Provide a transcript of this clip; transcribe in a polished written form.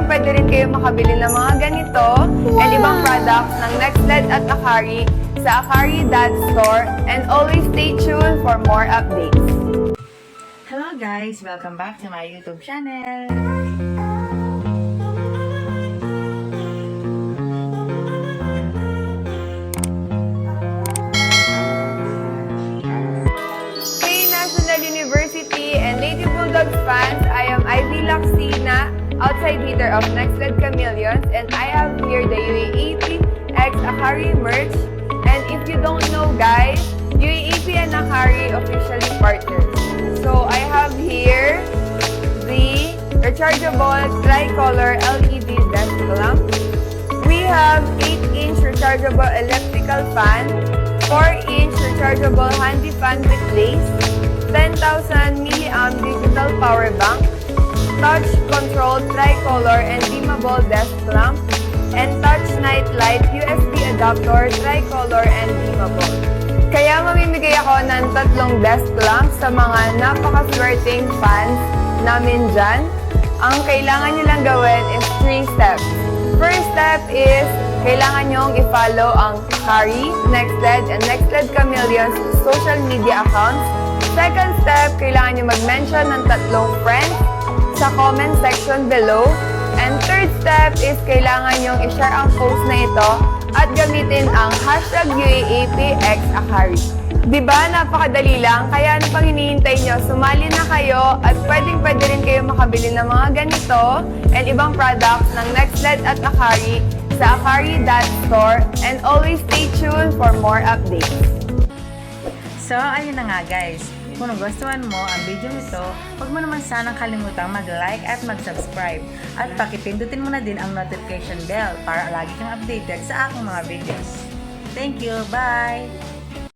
pwede rin kayo makabili ng mga ganito and ibang products ng Nextled at Akari sa akari.store, and always stay tuned for more updates. Hello guys! Welcome back to my YouTube channel! Hey National University and Lady Bulldogs fans, I am Ivy Laxina, outside leader of Nextled Chameleons, and I have here the UAAP X Akari merch. And if you don't know guys, UAAP and Akari officially partners. So I have here the rechargeable tricolor LED desk lamp. We have 8-inch rechargeable electrical fan, 4-inch rechargeable handy fan with lace, 10,000 milliamp digital power bank, touch controlled tricolor and dimmable desk lamp, and touch night light USB adapter tricolor and dimmable. Kaya mamimigay ako ng 3 desk lamp sa mga napakaswerteng fans namin dyan. Ang kailangan nyo lang gawin is 3 steps. First step is, kailangan nyong i-follow ang Akari, Nextled, and Nextled Chameleons social media accounts. Second step, kailangan nyo mag-mention ng 3 friends sa comment section below. And third step is, kailangan nyong i-share ang post na ito at gamitin ang hashtag UAAPXAkari. Diba, napakadali lang? Kaya ano pang hinihintay nyo? Sumali na kayo at pwede rin kayo makabili ng mga ganito and ibang products ng Nextled at Akari sa akari.store, and always stay tuned for more updates. So, ayun na nga guys. Kung nagustuhan mo ang video nito, huwag mo naman sanang kalimutang mag-like at mag-subscribe. At pakipindutin mo na din ang notification bell para lagi kang updated sa aking mga videos. Thank you! Bye!